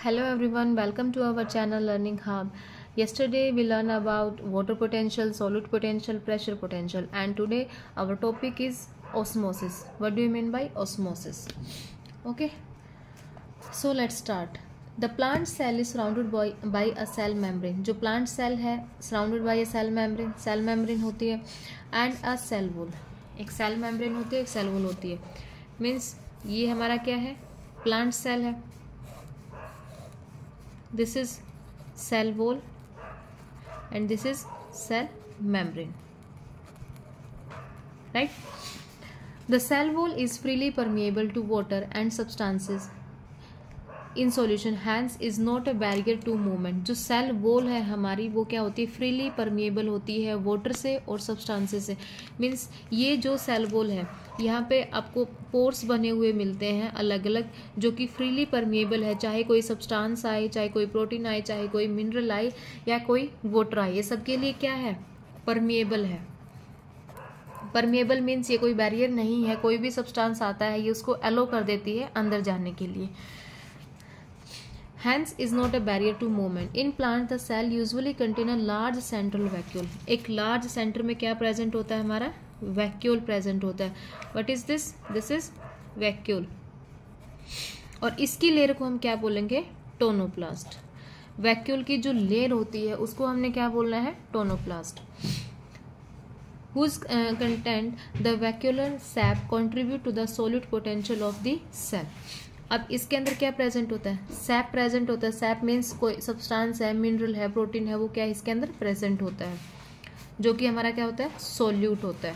Hello everyone, welcome to our channel Learning Hub. Yesterday we learned about water potential, solute potential, pressure potential, and today our topic is osmosis. What do you mean by osmosis? Okay, so let's start. The plant cell is surrounded by a cell membrane. जो plant cell है surrounded by a cell membrane होती है, and a cell wall. एक cell membrane होती है, एक cell wall होती है. Means ये हमारा क्या है? Plant cell है. This is cell wall and this is cell membrane, right? The cell wall is freely permeable to water and substances in solution, hence is not a barrier to movement. जो cell wall है हमारी वो क्या होती है? Freely permeable होती है water से और सब्सटेंसेस से. मीन्स ये जो सेल वॉल है यहाँ पे आपको पोर्स बने हुए मिलते हैं अलग अलग, जो कि फ्रीली परमिएबल है. चाहे कोई सब्सटेंस आए, चाहे कोई प्रोटीन आए, चाहे कोई मिनरल आए या कोई वाटर आए, ये सबके लिए क्या है? परमिएबल है. परमिएबल मीन्स ये कोई बैरियर नहीं है. कोई भी सब्सटेंस आता है ये उसको एलो कर देती है अंदर जाने के लिए. Hence is not a barrier to movement. In plant the cell usually contain a large central vacuole. एक large center में क्या present होता है? हमारा vacuole present होता है. What is this? This is vacuole. और इसकी लेयर को हम क्या बोलेंगे? टोनोप्लास्ट. vacuole की जो लेयर होती है उसको हमने क्या बोलना है? Tonoplast. Whose content the vacuolar sap contribute to the solute potential of the cell. अब इसके अंदर क्या प्रेजेंट होता है? सैप प्रेजेंट होता है. सैप मीन्स कोई सब्सटेंस है, मिनरल है, प्रोटीन है, वो क्या है इसके अंदर प्रेजेंट होता है, जो कि हमारा क्या होता है? सोल्यूट होता है.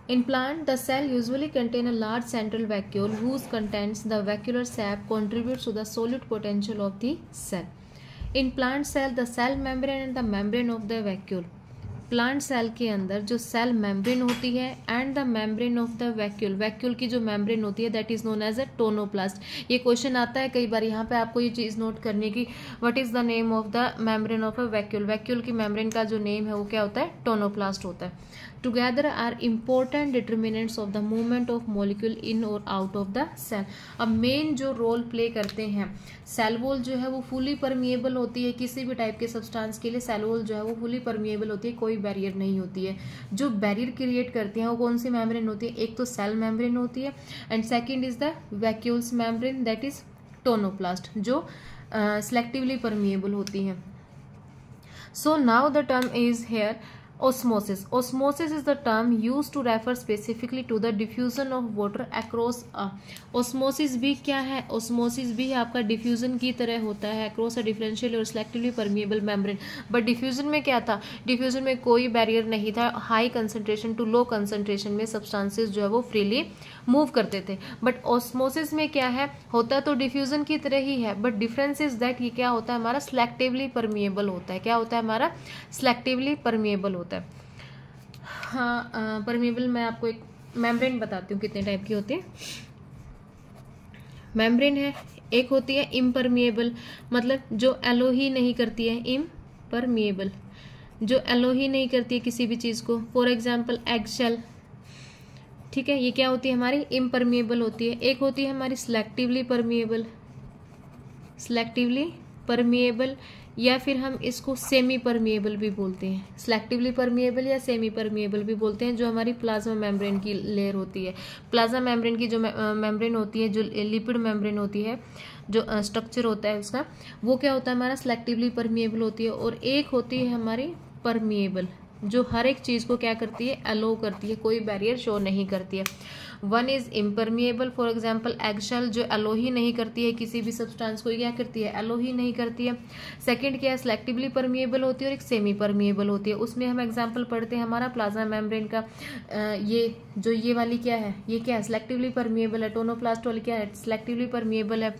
In plant the cell usually contain a large central vacuole whose contents the vacuolar sap contributes to the solute potential of the cell. In plant cell the cell membrane and the membrane of the vacuole. Plant cell के अंदर जो cell membrane होती है and the membrane of the vacuole. Vacuole की जो membrane होती है that is known as a tonoplast. ये क्वेश्चन आता है कई बार. यहाँ पे आपको ये चीज़ नोट करने की, what is the name of the membrane of a vacuole. Vacuole की मेम्ब्रेन का जो नेम है वो क्या होता है? टोनोप्लास्ट होता है. Together are important determinants of the movement of molecule in और आउट ऑफ द सेल. अब मेन जो रोल प्ले करते हैं, सेल वॉल जो है वो फुली परमिएबल होती है. किसी भी टाइप के सब्सटेंस के लिए सेल वॉल जो है वो फुली परमिएबल होती है, कोई बैरियर नहीं होती है. जो बैरियर क्रिएट करती हैं वो कौन सी मेम्ब्रेन होती है? एक तो सेल मेम्ब्रेन होती है and second is the vacuoles membrane that is tonoplast, जो सेलेक्टिवली परमिएबल होती हैं. So now the term is here osmosis. Osmosis is the term used to refer specifically to the diffusion of water across a. osmosis भी क्या है? osmosis भी आपका diffusion की तरह होता है across a differentially और selectively permeable membrane. but diffusion में क्या था? diffusion में कोई barrier नहीं था. high concentration to low concentration में substances जो है वो freely move करते थे. but osmosis में क्या है? होता तो diffusion की तरह ही है, but difference is that ये क्या होता है हमारा? selectively permeable होता है. क्या होता है हमारा? selectively permeable होता है. हाँ, परमिएबल मैं आपको एक मेम्ब्रेन बताती हूँ कितने टाइप की होती है. मेम्ब्रेन है, एक होती है इम्परमिएबल, मतलब जो एलो ही नहीं करती है. इम्परमिएबल जो एलो ही नहीं करती है किसी भी चीज़ को. फॉर एग्जाम्पल एग शेल, ठीक है, ये क्या होती है हमारी? इम्परमिएबल होती है. एक होती है हमारी सिलेक्टिवली परमिएबल. सिलेक्टिवली परमिएबल या फिर हम इसको सेमी परमिएबल भी बोलते हैं. सिलेक्टिवली परमिएबल या सेमी परमिएबल भी बोलते हैं. जो हमारी प्लाज्मा मेम्ब्रेन की लेयर होती है, प्लाज्मा मेम्ब्रेन की जो मेम्ब्रेन होती है, जो लिपिड मेम्ब्रेन होती है, जो स्ट्रक्चर होता है उसका, वो क्या होता है हमारा? सिलेक्टिवली परमिएबल होती है. और एक होती है हमारी परमिएबल, जो हर एक चीज़ को क्या करती है? अलो करती है, कोई बैरियर शो नहीं करती है. One is impermeable, for example eggshell, जो एलो ही नहीं करती है किसी भी सब्सटेंस को. क्या करती है? एलो ही नहीं करती है. सेकंड क्या है? सिलेक्टिवली परमिएबल होती है और एक सेमी परमिएबल होती है. उसमें हम एग्जांपल पढ़ते हैं हमारा प्लाज्मा मेम्ब्रेन का. ये वाली क्या है? ये क्या है? सिलेक्टिवली परमिएबल है. टोनोप्लास्ट वाली क्या है? सिलेक्टिवली परमिएबल है.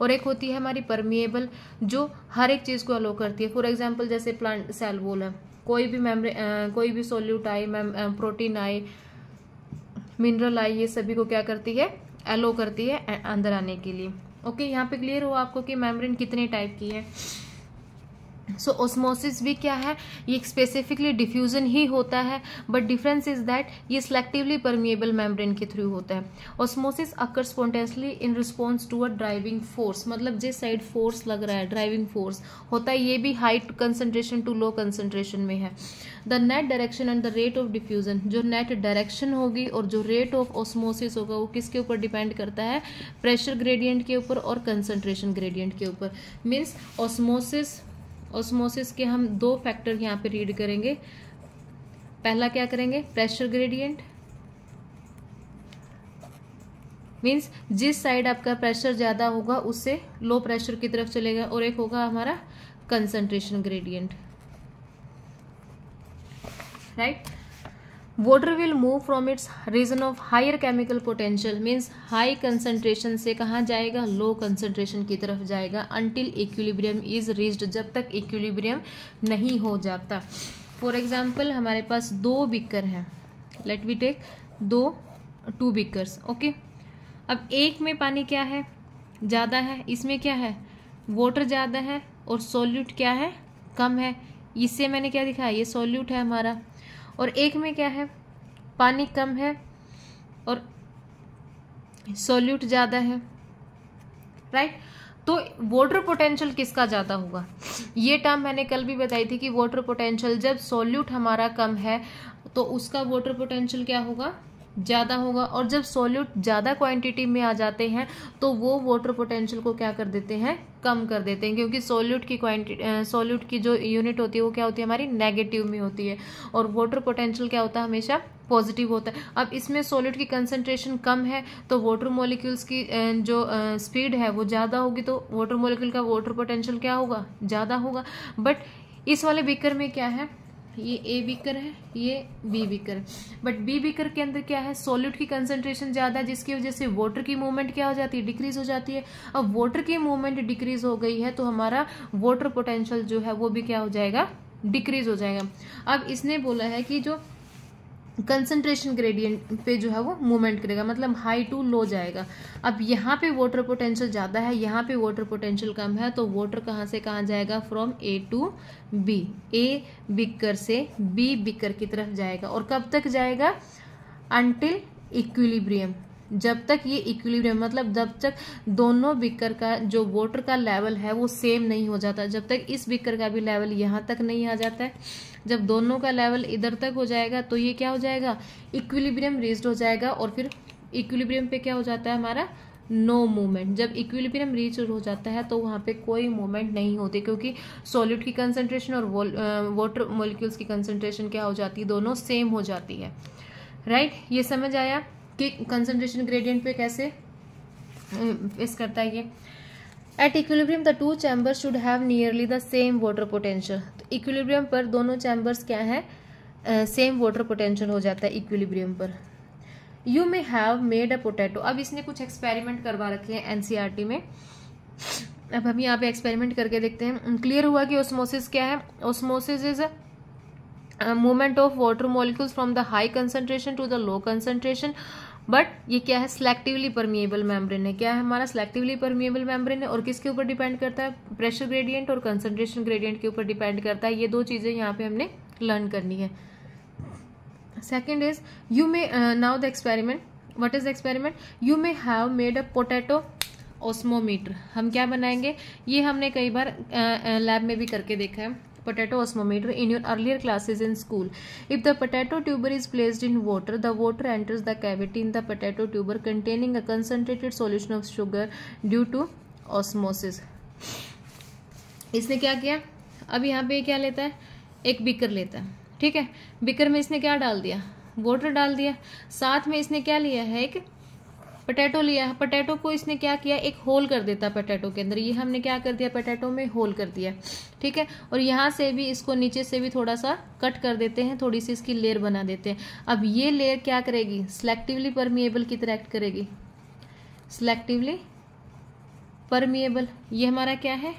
और एक होती है हमारी परमिएबल, जो हर एक चीज़ को अलो करती है. फॉर एग्जाम्पल जैसे प्लांट सेल वॉल है, कोई भी सोल्यूट आए, प्रोटीन आए, मिनरल आए, ये सभी को क्या करती है? एलो करती है अंदर आने के लिए. ओके, यहाँ पे क्लियर हो आपको कि मेम्ब्रेन कितने टाइप की है. सो ऑस्मोसिस भी क्या है, ये स्पेसिफिकली डिफ्यूजन ही होता है, बट डिफरेंस इज दैट ये सिलेक्टिवली परमिएबल मेम्ब्रेन के थ्रू होता है। Osmosis occur spontaneously in response to a driving force, मतलब जिस साइड फोर्स लग रहा है ड्राइविंग फोर्स होता है, ये भी high concentration to low concentration में है। The net direction and the rate of diffusion, जो नेट डायरेक्शन होगी और जो रेट ऑफ ऑस्मोसिस होगा वो किसके ऊपर डिपेंड करता है, प्रेशर ग्रेडियंट के ऊपर और कंसंट्रेशन ग्रेडियंट के ऊपर। मीन्स ऑस्मोसिस के हम दो फैक्टर यहाँ पे रीड करेंगे। पहला क्या करेंगे, प्रेशर ग्रेडियंट, मीन्स जिस साइड आपका प्रेशर ज्यादा होगा उससे लो प्रेशर की तरफ चलेगा, और एक होगा हमारा concentration gradient, right. Water will move from its region of higher chemical potential, means high concentration से कहाँ जाएगा, लो कंसंट्रेशन की तरफ जाएगा, अंटिल इक्विलिब्रियम इज रीच्ड, जब तक इक्विलिब्रियम नहीं हो जाता। फॉर एग्जाम्पल हमारे पास दो बीकर हैं, let we take two beakers, okay. अब एक में पानी क्या है, ज़्यादा है, इसमें क्या है, वाटर ज़्यादा है और सॉल्यूट क्या है, कम है। इससे मैंने क्या दिखाया, ये सॉल्यूट है हमारा, और एक में क्या है, पानी कम है और सॉल्यूट ज़्यादा है, राइट। तो वाटर पोटेंशियल किसका ज़्यादा होगा, ये टर्म मैंने कल भी बताई थी कि वाटर पोटेंशियल जब सॉल्यूट हमारा कम है तो उसका वाटर पोटेंशियल क्या होगा, ज़्यादा होगा, और जब सॉल्यूट ज़्यादा क्वांटिटी में आ जाते हैं तो वो वाटर पोटेंशियल को क्या कर देते हैं, कम कर देते हैं, क्योंकि सॉल्यूट की जो यूनिट होती है वो क्या होती है, हमारी नेगेटिव में होती है, और वाटर पोटेंशियल क्या होता है, हमेशा पॉजिटिव होता है। अब इसमें सॉल्यूट की कंसंट्रेशन कम है तो वाटर मॉलिक्यूल्स की जो स्पीड है वो ज़्यादा होगी, तो वाटर मॉलिक्यूल का वाटर पोटेंशियल क्या होगा, ज़्यादा होगा। बट इस वाले बीकर में क्या है, ये ए बीकर है, ये बी बीकर है, बट बी बीकर के अंदर क्या है, सॉल्यूट की कंसंट्रेशन ज़्यादा है, जिसकी वजह से वाटर की मूवमेंट क्या हो जाती है, डिक्रीज हो जाती है। अब वाटर की मूवमेंट डिक्रीज हो गई है तो हमारा वाटर पोटेंशियल जो है वो भी क्या हो जाएगा, डिक्रीज हो जाएगा। अब इसने बोला है कि जो कंसंट्रेशन ग्रेडियंट पे जो है वो मूवमेंट करेगा, मतलब हाई टू लो जाएगा। अब यहाँ पे वाटर पोटेंशियल ज़्यादा है, यहाँ पे वाटर पोटेंशियल कम है, तो वाटर कहाँ से कहाँ जाएगा, from A to B, A beaker से बी बिकर की तरफ जाएगा, और कब तक जाएगा, अंटिल इक्विलिब्रियम, जब तक ये इक्विलिब्रियम, मतलब जब तक दोनों बिकर का जो वाटर का लेवल है वो सेम नहीं हो जाता, जब तक इस बिकर का भी लेवल यहाँ तक नहीं आ जाता है। जब दोनों का लेवल इधर तक हो जाएगा तो ये क्या हो जाएगा, इक्विलिब्रियम रीच्ड हो जाएगा, और फिर इक्विलिब्रियम पे क्या हो जाता है हमारा, नो मूवमेंट। जब इक्विलिब्रियम रीच हो जाता है तो वहाँ पे कोई मूवमेंट नहीं होती, क्योंकि सॉलिड की कंसंट्रेशन और वाटर मॉलिक्यूल्स की कंसंट्रेशन क्या हो जाती है, दोनों सेम हो जाती है, राइट। ये समझ आया कि कंसंट्रेशन ग्रेडियंट पे कैसे फेस करता है ये। At equilibrium the two chambers should have nearly the same water potential, तो इक्विलिब्रियम पर दोनों चैम्बर्स क्या है, सेम वाटर पोटेंशियल हो जाता है इक्विलिब्रियम पर। You may have made a potato, अब इसने कुछ एक्सपेरिमेंट करवा रखे हैं एनसीईआरटी में, अब हम यहाँ पे एक्सपेरिमेंट करके देखते हैं। क्लियर हुआ कि ऑस्मोसिस क्या है, osmosis is movement of water molecules from the high concentration to the low concentration, but ये क्या है, सिलेक्टिवली परमिएबल मेम्ब्रेन है। क्या है हमारा, सिलेक्टिवली परमिएबल मेम्ब्रेन है, और किसके ऊपर डिपेंड करता है, प्रेशर ग्रेडियंट और कंसंट्रेशन ग्रेडियंट के ऊपर डिपेंड करता है। ये दो चीजें यहाँ पे हमने लर्न करनी है। Second is you may now the experiment, what is the experiment, you may have made a potato osmometer. हम क्या बनाएंगे, ये हमने कई बार लैब में भी करके देखा है, potato osmometer in your earlier classes in school. If the potato tuber is placed in water, the water enters the cavity in the potato tuber containing a concentrated solution of sugar due to osmosis. इसने क्या किया, अब यहाँ पे क्या लेता है, एक बीकर लेता है, ठीक है। बीकर में इसने क्या डाल दिया, वाटर डाल दिया, साथ में इसने क्या लिया है, एक पोटैटो लिया है। पोटैटो को इसने क्या किया, एक होल कर देता पोटैटो के अंदर, ये हमने क्या कर दिया, पोटैटो में होल कर दिया, ठीक है। और यहाँ से भी इसको नीचे से भी थोड़ा सा कट कर देते हैं, थोड़ी सी इसकी लेयर बना देते हैं। अब ये लेयर क्या करेगी, सिलेक्टिवली परमिएबल की तरह एक्ट करेगी, सिलेक्टिवली परमिएबल। ये हमारा क्या है,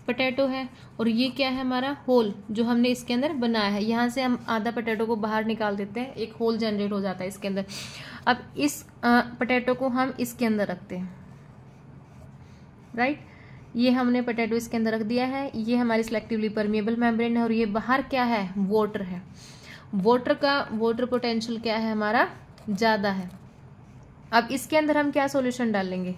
पोटैटो है, और ये क्या है हमारा होल जो हमने इसके अंदर बनाया है। यहाँ से हम आधा पोटैटो को बाहर निकाल देते हैं, एक होल जनरेट हो जाता है इसके अंदर। अब इस पोटैटो को हम इसके अंदर रखते हैं, राइट। ये हमने पोटैटो इसके अंदर रख दिया है, ये हमारी सिलेक्टिवली परमिएबल मेम्ब्रेन है, और ये बाहर क्या है, वाटर है। वाटर पोटेंशियल क्या है हमारा, ज़्यादा है। अब इसके अंदर हम क्या सॉल्यूशन डालेंगे,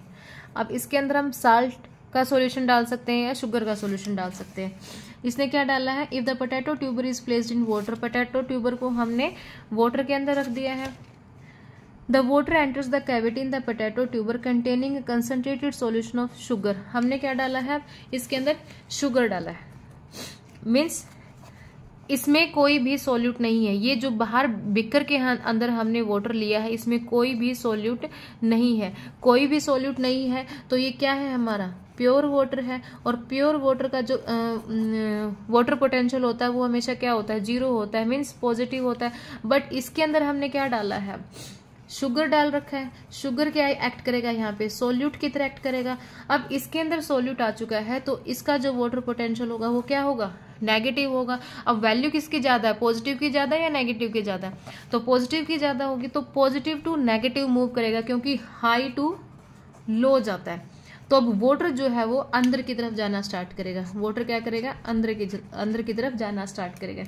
अब इसके अंदर हम साल्ट का सॉल्यूशन डाल सकते हैं या शुगर का सॉल्यूशन डाल सकते हैं। इसने क्या डाला है, if the potato tuber is placed in water, potato tuber को हमने वाटर के अंदर रख दिया है। The water enters the cavity in the potato tuber containing concentrated solution of sugar, हमने क्या डाला है, इसके अंदर शुगर डाला है, मीन्स इसमें कोई भी सॉल्यूट नहीं है। ये जो बाहर बिकर के अंदर हमने वाटर लिया है, इसमें कोई भी सॉल्यूट नहीं है, कोई भी सॉल्यूट नहीं है, तो ये क्या है हमारा, प्योर वाटर है। और प्योर वाटर का जो वाटर पोटेंशियल होता है वो हमेशा क्या होता है, जीरो होता है, मीन्स पॉजिटिव होता है। बट इसके अंदर हमने क्या डाला है, शुगर डाल रखा है। शुगर क्या एक्ट करेगा यहाँ पे, सोल्यूट की तरह एक्ट करेगा। अब इसके अंदर सोल्यूट आ चुका है तो इसका जो वाटर पोटेंशियल होगा वो क्या होगा, नेगेटिव होगा। अब वैल्यू किसकी ज्यादा है, पॉजिटिव की ज्यादा या नेगेटिव की ज्यादा, तो पॉजिटिव की ज्यादा होगी, तो पॉजिटिव टू नेगेटिव मूव करेगा, क्योंकि हाई टू लो जाता है। तो अब वाटर जो है वो अंदर की तरफ जाना स्टार्ट करेगा, वाटर क्या करेगा, अंदर की तरफ जाना स्टार्ट करेगा।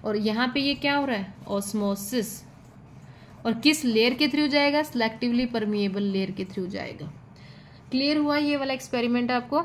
और यहाँ पे ये क्या हो रहा है, ऑस्मोसिस, और किस लेयर के थ्रू जाएगा, सिलेक्टिवली परमिएबल लेयर के थ्रू जाएगा। क्लियर हुआ ये वाला एक्सपेरिमेंट आपको।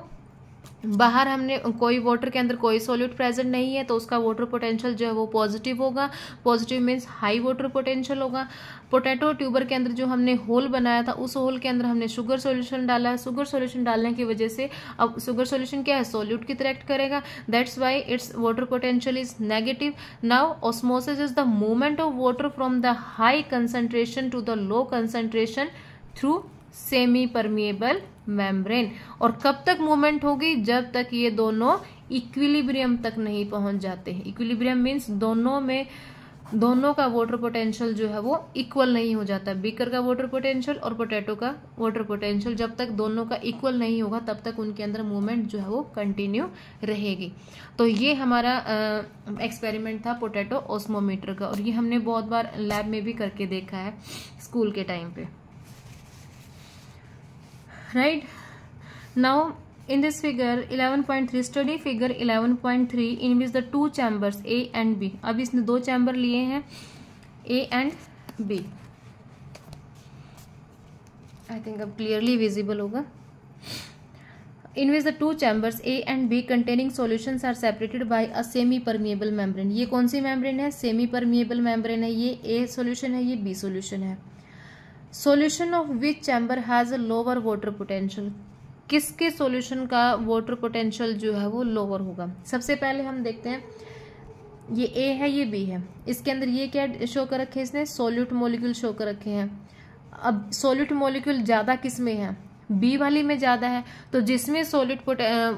बाहर हमने कोई वाटर के अंदर कोई सॉल्यूट प्रेजेंट नहीं है तो उसका वाटर पोटेंशियल जो है वो पॉजिटिव होगा, positive means high water potential होगा। पोटैटो ट्यूबर के अंदर जो हमने होल बनाया था उस होल के अंदर हमने शुगर सॉल्यूशन डाला है, शुगर सॉल्यूशन डालने की वजह से अब शुगर सॉल्यूशन क्या है, सॉल्यूट की तरह एक्ट करेगा, that's why its water potential is negative. Now osmosis is the movement of water from the high concentration to the low concentration through semi permeable membrane. और कब तक मूवमेंट होगी, जब तक ये दोनों इक्विलिब्रियम तक नहीं पहुंच जाते। इक्विलिब्रियम मीन्स दोनों का वाटर पोटेंशियल जो है वो इक्वल नहीं हो जाता। बीकर का वाटर पोटेंशियल और पोटैटो का वाटर पोटेंशियल जब तक दोनों का इक्वल नहीं होगा तब तक उनके अंदर मूवमेंट जो है वो कंटिन्यू रहेगी। तो ये हमारा एक्सपेरिमेंट था पोटैटो ऑस्मोमीटर का, और ये हमने बहुत बार लैब में भी करके देखा है स्कूल के टाइम पे। Right now in this figure 11.3 study figure 11.3 in which the two chambers A and B, अब इसने दो चैम्बर लिए हैं A and B, I think अब clearly visible होगा। In which the two chambers A and B containing solutions are separated by a semi permeable membrane, ये कौन सी membrane है, semi permeable membrane है। ये A solution है, ये B solution है। Solution of which chamber has a lower water potential, किसके solution का वाटर पोटेंशियल जो है वो लोअर होगा। सबसे पहले हम देखते हैं, ये ए है ये बी है, इसके अंदर ये क्या शो कर रखे हैं, इसने सॉल्यूट मॉलिक्यूल शो कर रखे हैं। अब सॉल्यूट मॉलिक्यूल ज़्यादा किस में है, बी वाली में ज़्यादा है, तो जिसमें सॉल्यूट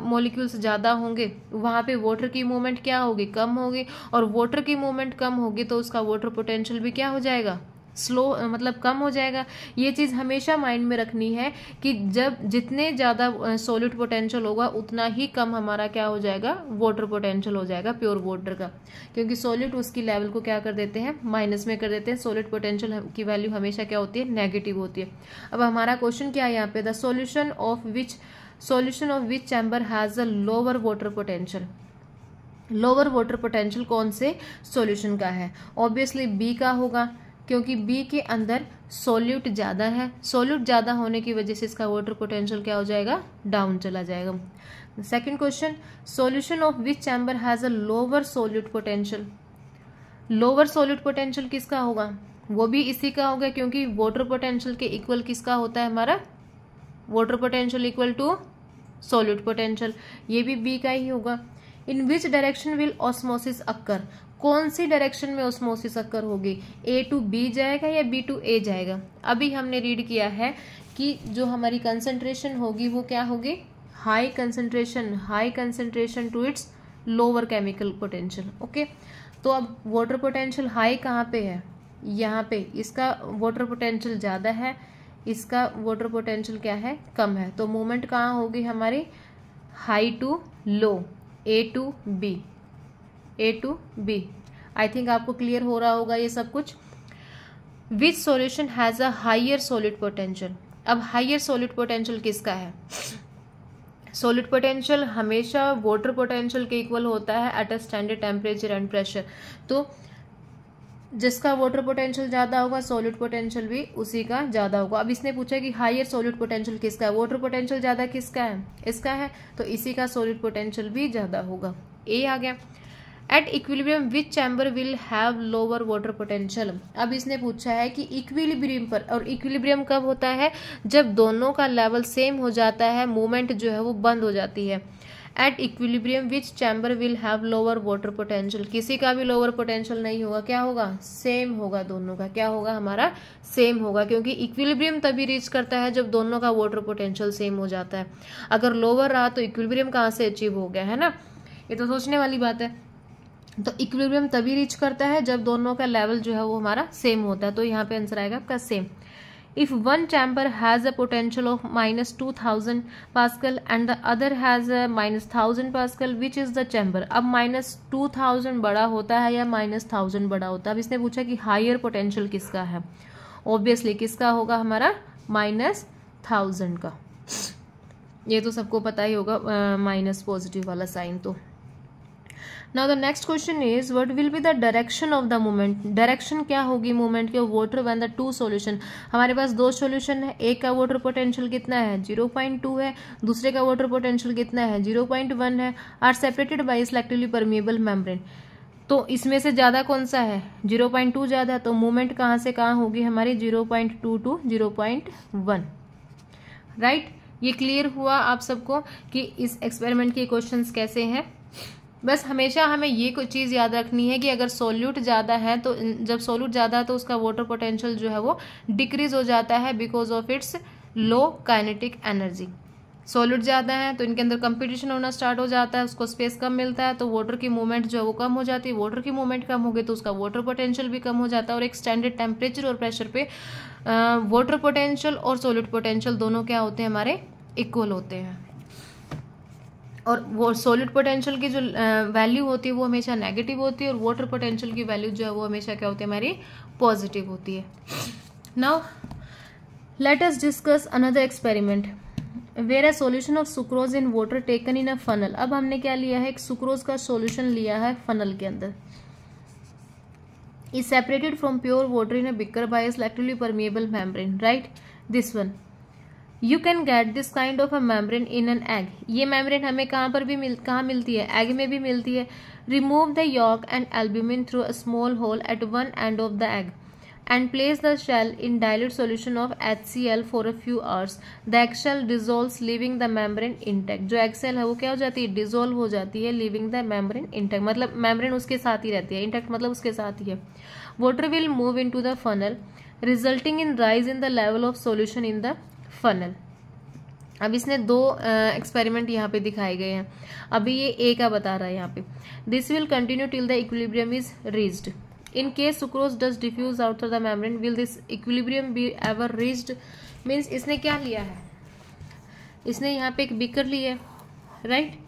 मॉलिक्यूल्स ज़्यादा होंगे वहाँ पे वाटर की मूवमेंट क्या होगी, कम होगी, और वाटर की मूवमेंट कम होगी तो उसका वाटर पोटेंशियल भी क्या हो जाएगा, स्लो, मतलब कम हो जाएगा। ये चीज़ हमेशा माइंड में रखनी है कि जब जितने ज़्यादा सॉल्यूट पोटेंशियल होगा उतना ही कम हमारा क्या हो जाएगा, वाटर पोटेंशियल हो जाएगा प्योर वाटर का, क्योंकि सॉल्यूट उसकी लेवल को क्या कर देते हैं, माइनस में कर देते हैं। सॉल्यूट पोटेंशियल की वैल्यू हमेशा क्या होती है, नेगेटिव होती है। अब हमारा क्वेश्चन क्या है यहाँ पे, the solution of which chamber has a lower water potential. Lower water potential कौन से सॉल्यूशन का है, ऑब्वियसली बी का होगा, क्योंकि बी के अंदर सॉल्यूट ज़्यादा है। सॉल्यूट ज़्यादा होने की वजह से इसका वाटर पोटेंशियल क्या हो जाएगा, डाउन चला जाएगा। Second question, solution of which chamber has a lower solute potential. Lower solute potential किसका होगा, वो भी इसी का होगा, क्योंकि वाटर पोटेंशियल के इक्वल किसका होता है हमारा, water potential equal to solute potential, ये भी बी का ही होगा। In which direction will osmosis occur, कौन सी डायरेक्शन में ऑस्मोसिस अक्कर होगी, ए टू बी जाएगा या बी टू ए जाएगा। अभी हमने रीड किया है कि जो हमारी कंसंट्रेशन होगी वो क्या होगी, high concentration to its lower chemical potential. Okay, तो अब वाटर पोटेंशियल हाई कहाँ पे है, यहाँ पे, इसका वाटर पोटेंशियल ज़्यादा है, इसका वाटर पोटेंशियल क्या है, कम है, तो मूवमेंट कहाँ होगी हमारी, high to low, a to b. I think आपको क्लियर हो रहा होगा ये सब कुछ। Which solution has a higher solid potential, अब हाइयर सॉलिड पोटेंशियल किसका है, सॉलिड पोटेंशियल हमेशा वाटर पोटेंशियल के इक्वल होता है at a standard temperature and pressure. तो जिसका वाटर पोटेंशियल ज़्यादा होगा सॉलिड पोटेंशियल भी उसी का ज़्यादा होगा। अब इसने पूछा कि हायर सॉलिड पोटेंशियल किसका है, वाटर पोटेंशियल ज़्यादा किसका है, इसका है, तो इसी का सॉलिड पोटेंशियल भी ज़्यादा होगा। ए आ गया। At equilibrium which chamber will have lower water potential. अब इसने पूछा है कि इक्विलिब्रियम पर, और इक्विलिब्रियम कब होता है, जब दोनों का लेवल सेम हो जाता है, मूवमेंट जो है वो बंद हो जाती है। At equilibrium which chamber will have lower water potential, किसी का भी लोअर पोटेंशियल नहीं होगा, क्या होगा, सेम होगा, दोनों का क्या होगा, हमारा सेम होगा, क्योंकि इक्विलिब्रियम तभी रीच करता है जब दोनों का वाटर पोटेंशियल सेम हो जाता है। अगर लोअर रहा तो इक्विलिब्रियम कहाँ से अचीव हो गया, है ना, ये तो सोचने वाली बात है। तो इक्विलिब्रियम तभी रीच करता है जब दोनों का लेवल जो है वो हमारा सेम होता है। तो यहाँ पे आंसर आएगा आपका same. If one chamber has a potential of -2000 Pascal and the other has a -1000 Pascal, which is the chamber? अब -2000 बड़ा होता है या -1000 बड़ा होता है। अब इसने पूछा कि हायर पोटेंशियल किसका है, ऑब्वियसली किसका होगा, हमारा -1000 का। ये तो सबको पता ही होगा, माइनस पॉजिटिव वाला साइन। तो now the next question is what will be the direction of the movement. Direction क्या होगी मूवमेंट के water when the two solution, हमारे पास दो सॉल्यूशन है, एक का वाटर पोटेंशियल कितना है 0.2 है, दूसरे का वाटर पोटेंशियल कितना है 0.1 है, are separated by selectively permeable membrane. तो इसमें से ज्यादा कौन सा है, 0.2 ज्यादा, तो मूवमेंट कहाँ से कहाँ होगी हमारी 0.2 टू 0.1, राइट। ये क्लियर हुआ आप सबको कि इस एक्सपेरिमेंट के क्वेश्चंस कैसे हैं। बस हमेशा हमें ये कोई चीज़ याद रखनी है कि अगर सोल्यूट ज़्यादा है तो, जब सोल्यूट ज़्यादा है तो उसका वाटर पोटेंशियल जो है वो डिक्रीज हो जाता है because of its low kinetic energy. Solute ज़्यादा है तो इनके अंदर कंपटीशन होना स्टार्ट हो जाता है, उसको स्पेस कम मिलता है, तो वाटर की मूवमेंट जो है वो कम हो जाती है। वाटर की मूवमेंट कम होगी तो उसका वाटर पोटेंशियल भी कम हो जाता है, और एक स्टैंडर्ड टेम्परेचर और प्रेशर पे वाटर पोटेंशियल और सोल्यूट पोटेंशियल दोनों क्या होते हैं, हमारे इक्वल होते हैं। और वो सॉलिड पोटेंशियल की जो वैल्यू होती है वो हमेशा नेगेटिव होती है, और वाटर पोटेंशियल की वैल्यू जो है वो हमेशा क्या होती है, हमारी पॉजिटिव होती है। Now let us discuss another experiment where a solution of sucrose in water taken in a funnel. अब हमने क्या लिया है, एक सुक्रोज का सॉल्यूशन लिया है फनल के अंदर, is separated from pure water in a beaker by a selectively permeable membrane, right, this one. You can get this kind of a membrane in an egg. ये मेम्ब्रेन हमें कहाँ पर भी कहाँ मिलती है, एग में भी मिलती है। Remove the yolk and albumin through a small hole at one end of the egg and place the shell in dilute solution of HCl for a few hours. The egg shell dissolves leaving the membrane intact. जो egg shell है वो क्या हो जाती है, dissolve हो जाती है, लीविंग द मेम्ब्रेन इंटैक्ट, मतलब मेम्ब्रेन उसके साथ ही रहती है, इंटैक्ट मतलब उसके साथ ही है। Water will move into the funnel resulting in rise in the level of solution in the funnel. अब इसने दो एक्सपेरिमेंट यहाँ पे दिखाए गए हैं, अभी ये ए का बता रहा है यहाँ पे। This will continue till the equilibrium is reached. In case sucrose does diffuse out of the membrane will this equilibrium be ever reached. Means इसने क्या लिया है, इसने यहाँ पे एक बीकर लिया है, राइट,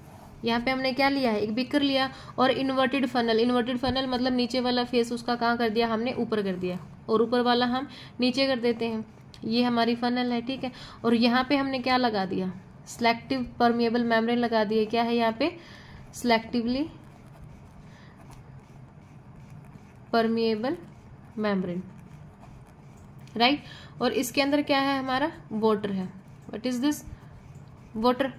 यहाँ पे हमने क्या लिया है, एक बीकर लिया, और इन्वर्टेड फनल। इन्वर्टेड फनल मतलब नीचे वाला फेस उसका कहाँ कर दिया, हमने ऊपर कर दिया, और ऊपर वाला हम नीचे कर देते हैं। ये हमारी फनल है, ठीक है, और यहाँ पे हमने क्या लगा दिया, सिलेक्टिव परमिएबल मेम्ब्रेन लगा दिए। क्या है यहाँ पे, सिलेक्टिवली परमिएबल मेम्ब्रेन, राइट। और इसके अंदर क्या है, हमारा वाटर है। What is this, water.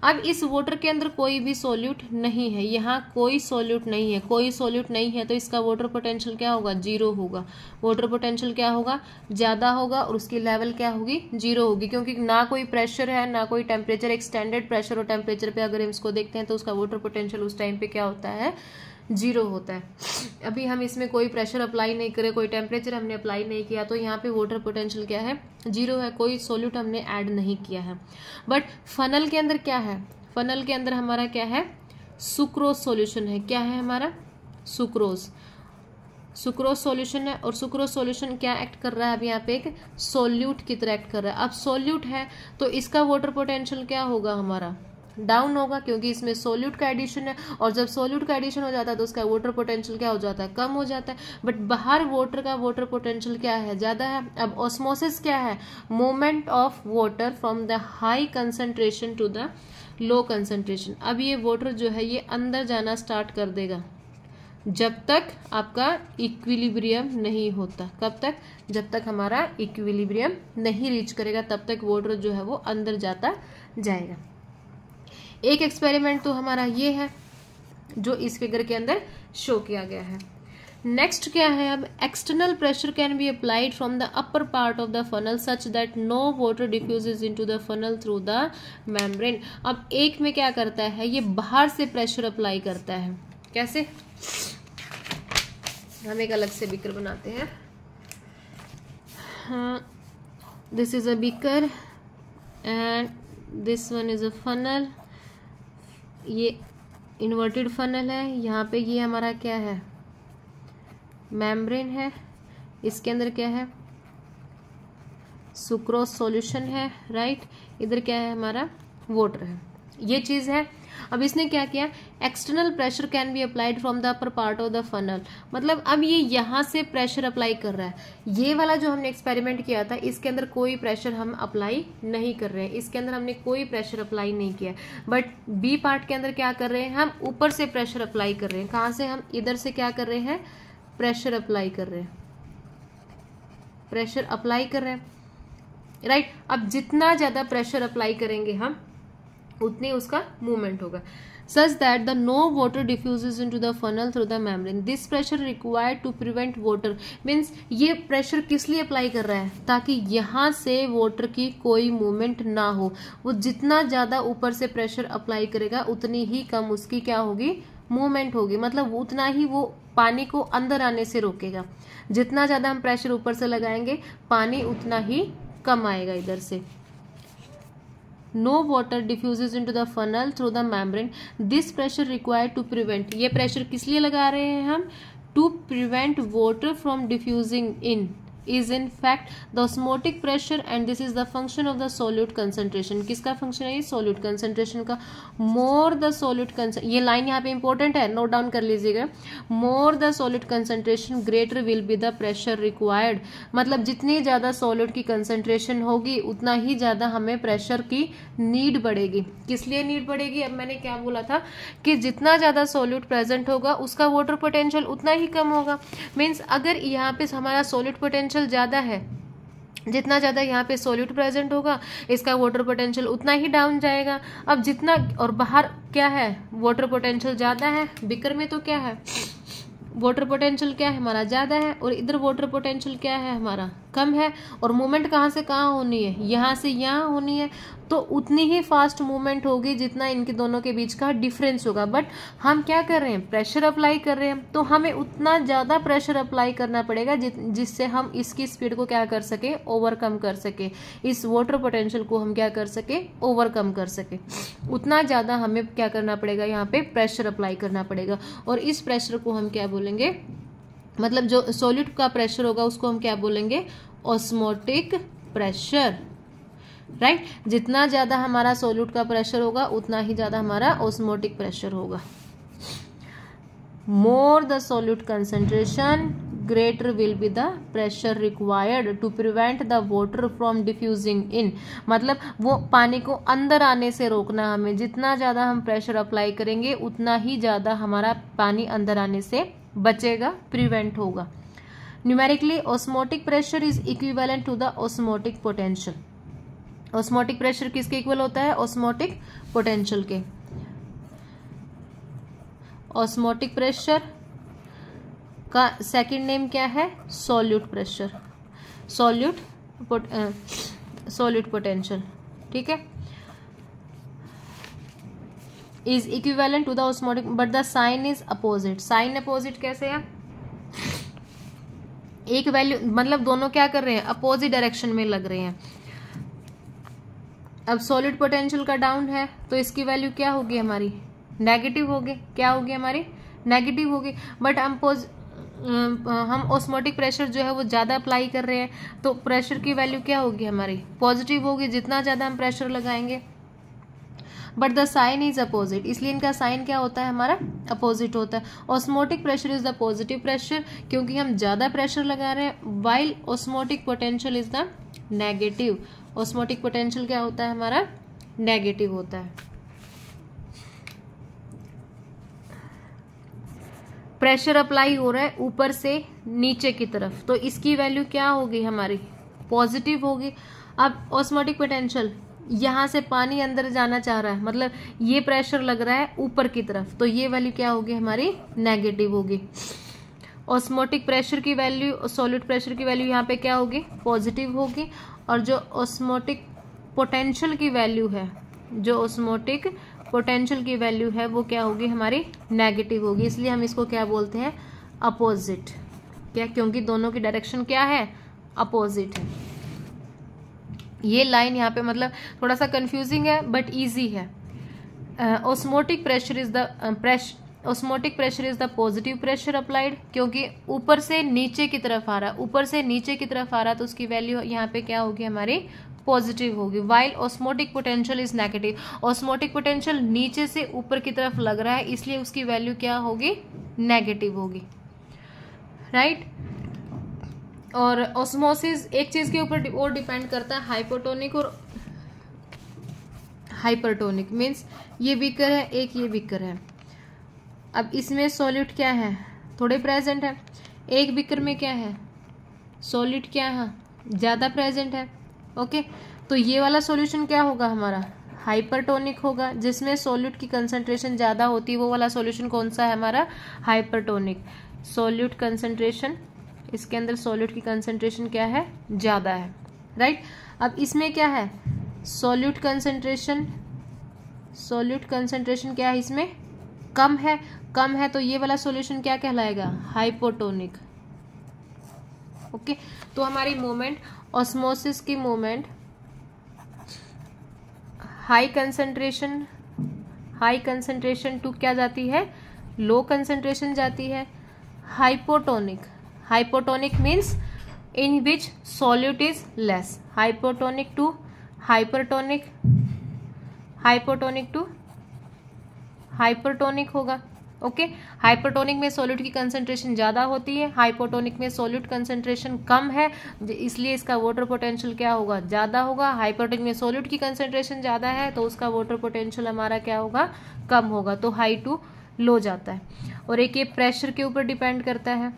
अब इस वाटर के अंदर कोई भी सॉल्यूट नहीं है, यहाँ कोई सॉल्यूट नहीं है, कोई सॉल्यूट नहीं है, तो इसका वाटर पोटेंशियल क्या होगा, जीरो होगा। वाटर पोटेंशियल क्या होगा, ज्यादा होगा, और उसकी लेवल क्या होगी, जीरो होगी, क्योंकि ना कोई प्रेशर है ना कोई टेम्परेचर। एक स्टैंडर्ड प्रेशर और टेम्परेचर पे अगर हम इसको देखते हैं तो उसका वाटर पोटेंशियल उस टाइम पे क्या होता है, जीरो होता है। अभी हम इसमें कोई प्रेशर अप्लाई नहीं करे, कोई टेम्परेचर हमने अप्लाई नहीं किया, तो यहाँ पे वाटर पोटेंशियल क्या है, जीरो है, कोई सॉल्यूट हमने ऐड नहीं किया है। बट फनल के अंदर क्या है, फनल के अंदर हमारा क्या है, सुक्रोज सॉल्यूशन है। क्या है हमारा, सुक्रोज, सुक्रोज सॉल्यूशन है। और सुक्रोज सॉल्यूशन क्या एक्ट कर रहा है, अब यहाँ पे एक सॉल्यूट की तरह एक्ट कर रहा है। अब सॉल्यूट है तो इसका वाटर पोटेंशियल क्या होगा, हमारा डाउन होगा, क्योंकि इसमें सोल्यूट का एडिशन है, और जब सोल्यूट का एडिशन हो जाता है तो उसका वाटर पोटेंशियल क्या हो जाता है, कम हो जाता है। बट बाहर वाटर का वाटर पोटेंशियल क्या है, ज़्यादा है। अब ऑस्मोसिस क्या है, movement of water from the high concentration to the low concentration. अब ये वाटर जो है ये अंदर जाना स्टार्ट कर देगा जब तक आपका इक्विलिब्रियम नहीं होता। कब तक, जब तक हमारा इक्विलिब्रियम नहीं रीच करेगा तब तक वाटर जो है वो अंदर जाता जाएगा। एक एक्सपेरिमेंट तो हमारा ये है जो इस फिगर के अंदर शो किया गया है। नेक्स्ट क्या है, अब external pressure can be applied from the upper part of the funnel such that no water diffuses into the funnel through the membrane. अब एक में क्या करता है, ये बाहर से प्रेशर अप्लाई करता है। कैसे, हम एक अलग से बीकर बनाते हैं। This is a beaker and this one is a funnel. ये इन्वर्टेड फनल है, यहाँ पे ये हमारा क्या है, मेम्ब्रेन है। इसके अंदर क्या है, सुक्रोज सॉल्यूशन है, राइट। इधर क्या है, हमारा वाटर है, ये चीज़ है। अब इसने क्या किया, external pressure can be applied from the upper part of the funnel. मतलब अब ये यहाँ से प्रेशर अप्लाई कर रहा है। ये वाला जो हमने एक्सपेरिमेंट किया था इसके अंदर कोई प्रेशर हम अप्लाई नहीं कर रहे हैं, इसके अंदर हमने कोई प्रेशर अप्लाई नहीं किया। बट बी पार्ट के अंदर क्या कर रहे हैं, हम ऊपर से प्रेशर अप्लाई कर रहे हैं। कहाँ से, हम इधर से क्या कर रहे हैं, प्रेशर अप्लाई कर रहे हैं, प्रेशर अप्लाई कर रहे हैं, राइट। अब जितना ज्यादा प्रेशर अप्लाई करेंगे हम उतनी उसका मूवमेंट होगा। such that the no water diffuses into the funnel through the membrane. This pressure required to prevent water means ये प्रेशर किस लिए अप्लाई कर रहा है, ताकि यहाँ से वाटर की कोई मूवमेंट ना हो। वो जितना ज़्यादा ऊपर से प्रेशर अप्लाई करेगा उतनी ही कम उसकी क्या होगी, मूवमेंट होगी। मतलब उतना ही वो पानी को अंदर आने से रोकेगा। जितना ज़्यादा हम प्रेशर ऊपर से लगाएंगे पानी उतना ही कम आएगा इधर से। No water diffuses into the funnel through the membrane. This pressure required to prevent. ये प्रेशर किस लिए लगा रहे हैं हम, to prevent water from diffusing in is in fact the osmotic pressure and this is the function of the solute concentration. किसका function है ये, solute concentration का। more the solute concentration, ये लाइन यहाँ पे इंपॉर्टेंट है, नोट डाउन कर लीजिएगा। more the solute concentration greater will be the pressure required. मतलब जितनी ज़्यादा solute की concentration होगी उतना ही ज़्यादा हमें प्रेशर की नीड बढ़ेगी। किस लिए नीड बढ़ेगी, अब मैंने क्या बोला था कि जितना ज़्यादा solute प्रेजेंट होगा उसका वाटर पोटेंशियल उतना ही कम होगा। मीन्स अगर यहाँ पे हमारा solute पोटेंशियल ज़्यादा है, जितना ज़्यादा यहाँ पे सोल्यूट प्रेजेंट होगा इसका वाटर पोटेंशियल उतना ही डाउन जाएगा। अब जितना, और बाहर क्या है, वाटर पोटेंशियल ज़्यादा है, बीकर में तो क्या है, वाटर पोटेंशियल क्या है हमारा ज़्यादा है, और इधर वाटर पोटेंशियल क्या है हमारा कम है। और मूवमेंट कहाँ से कहाँ होनी है, यहाँ से यहाँ होनी है, तो उतनी ही फास्ट मूवमेंट होगी जितना इनके दोनों के बीच का डिफरेंस होगा। बट हम क्या कर रहे हैं, प्रेशर अप्लाई कर रहे हैं, तो हमें उतना ज़्यादा प्रेशर अप्लाई करना पड़ेगा जिससे हम इसकी स्पीड को क्या कर सके, ओवरकम कर सके, इस वाटर पोटेंशियल को हम क्या कर सके, ओवरकम कर सके। उतना ज़्यादा हमें क्या करना पड़ेगा, यहाँ पे प्रेशर अप्लाई करना पड़ेगा। और इस प्रेशर को हम क्या बोलेंगे, मतलब जो सॉल्यूट का प्रेशर होगा उसको हम क्या बोलेंगे, ऑस्मोटिक प्रेशर, राइट। जितना ज्यादा हमारा सॉल्यूट का प्रेशर होगा उतना ही ज्यादा हमारा ऑस्मोटिक प्रेशर होगा। More the solute concentration greater will be the pressure required to prevent the water from diffusing in. मतलब वो पानी को अंदर आने से रोकना हमें। जितना ज़्यादा हम प्रेशर अप्लाई करेंगे उतना ही ज़्यादा हमारा पानी अंदर आने से बचेगा, प्रिवेंट होगा। Numerically osmotic pressure is equivalent to the osmotic potential. Osmotic pressure किसके इक्वल होता है, ऑस्मोटिक पोटेंशियल के। ऑस्मोटिक प्रेशर का सेकंड नेम क्या है, सॉल्यूट प्रेशर, सॉल्यूट पोटेंशियल, ठीक है। Is equivalent to the osmotic but the sign is opposite. Sign opposite कैसे है, एक वैल्यू, मतलब दोनों क्या कर रहे हैं, अपोजिट डायरेक्शन में लग रहे हैं। अब सॉलिड पोटेंशियल का डाउन है तो इसकी वैल्यू क्या होगी हमारी, नेगेटिव होगी। क्या होगी हमारी, नेगेटिव होगी। बट हम ऑस्मोटिक प्रेशर जो है वो ज़्यादा अप्लाई कर रहे हैं तो प्रेशर की वैल्यू क्या होगी हमारी, पॉजिटिव होगी। जितना ज़्यादा हम प्रेशर लगाएंगे but the sign is opposite, इसलिए इनका साइन क्या होता है हमारा अपोजिट होता है। Osmotic pressure is the positive pressure, क्योंकि हम ज़्यादा प्रेशर लगा रहे हैं, while osmotic potential is the negative, osmotic potential क्या होता है हमारा नेगेटिव होता है। प्रेशर अप्लाई हो रहा है ऊपर से नीचे की तरफ, तो इसकी वैल्यू क्या होगी हमारी पॉजिटिव होगी। अब ऑस्मोटिक पोटेंशियल, यहाँ से पानी अंदर जाना चाह रहा है, मतलब ये प्रेशर लग रहा है ऊपर की तरफ, तो ये वैल्यू क्या होगी हमारी नेगेटिव होगी। ऑस्मोटिक प्रेशर की वैल्यू, सॉलिड प्रेशर की वैल्यू यहाँ पे क्या होगी पॉजिटिव होगी, और जो ऑस्मोटिक पोटेंशियल की वैल्यू है, जो ऑस्मोटिक पोटेंशियल की वैल्यू है वो क्या होगी हमारी नेगेटिव होगी। इसलिए हम इसको क्या बोलते हैं अपोजिट, क्या, क्योंकि दोनों की डायरेक्शन क्या है अपोजिट है। ये लाइन यहाँ पे मतलब थोड़ा सा कंफ्यूजिंग है बट इजी है। Osmotic pressure is the osmotic pressure is the positive pressure applied, क्योंकि ऊपर से नीचे की तरफ आ रहा है, ऊपर से नीचे की तरफ आ रहा है, तो उसकी वैल्यू यहाँ पे क्या होगी हमारी पॉजिटिव होगी। While osmotic potential is negative, osmotic potential नीचे से ऊपर की तरफ लग रहा है, इसलिए उसकी वैल्यू क्या होगी नेगेटिव होगी, राइट। और ऑस्मोसिस एक चीज के ऊपर और डिपेंड करता है, हाइपोटोनिक और हाइपरटोनिक, मीन्स ये बीकर है एक ये बीकर है। अब इसमें सॉलिड क्या है थोड़े प्रेजेंट है, एक बीकर में क्या है सॉलिड क्या है ज़्यादा प्रेजेंट है, ओके। तो ये वाला सॉल्यूशन क्या होगा हमारा हाइपरटोनिक होगा, जिसमें सॉल्यूट की कंसंट्रेशन ज़्यादा होती है, वो वाला सॉल्यूशन कौन सा है हमारा हाइपरटोनिक। सॉल्यूट कंसंट्रेशन, इसके अंदर सॉल्यूट की कंसंट्रेशन क्या है ज़्यादा है, राइट। अब इसमें क्या है सॉल्यूट कंसंट्रेशन, सॉल्यूट कंसंट्रेशन क्या है इसमें कम है, तो ये वाला सॉल्यूशन क्या कहलाएगा हाइपोटोनिक, ओके। तो हमारी मोमेंट ऑस्मोसिस की मोमेंट हाई कंसंट्रेशन टू क्या जाती है लो कंसंट्रेशन जाती है। Hypotonic means in which solute is less, hypotonic to hypertonic, hypotonic to hypertonic होगा, ओके। हाइपरटोनिक में सॉल्यूट की कंसंट्रेशन ज़्यादा होती है, हाइपोटोनिक में सॉल्यूट कंसंट्रेशन कम है, इसलिए इसका वाटर पोटेंशियल क्या होगा ज़्यादा होगा। हाइपरटोनिक में सॉल्यूट की कंसंट्रेशन ज़्यादा है तो उसका वाटर पोटेंशियल हमारा क्या होगा कम होगा, तो हाई टू लो जाता है। और एक ये प्रेशर के ऊपर डिपेंड करता है,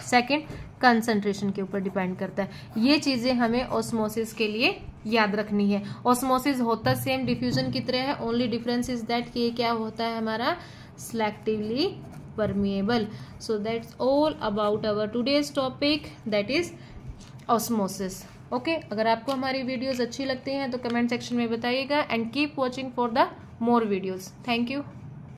सेकेंड कंसंट्रेशन के ऊपर डिपेंड करता है। ये चीज़ें हमें ऑस्मोसिस के लिए याद रखनी है। ऑस्मोसिस होता सेम डिफ्यूजन की तरह है, ओनली डिफरेंस इज दैट कि ये क्या होता है हमारा selectively permeable. So that's all about our today's topic, that is osmosis. Okay, अगर आपको हमारी वीडियोस अच्छी लगती हैं तो कमेंट सेक्शन में बताइएगा, and keep watching for the more videos. Thank you.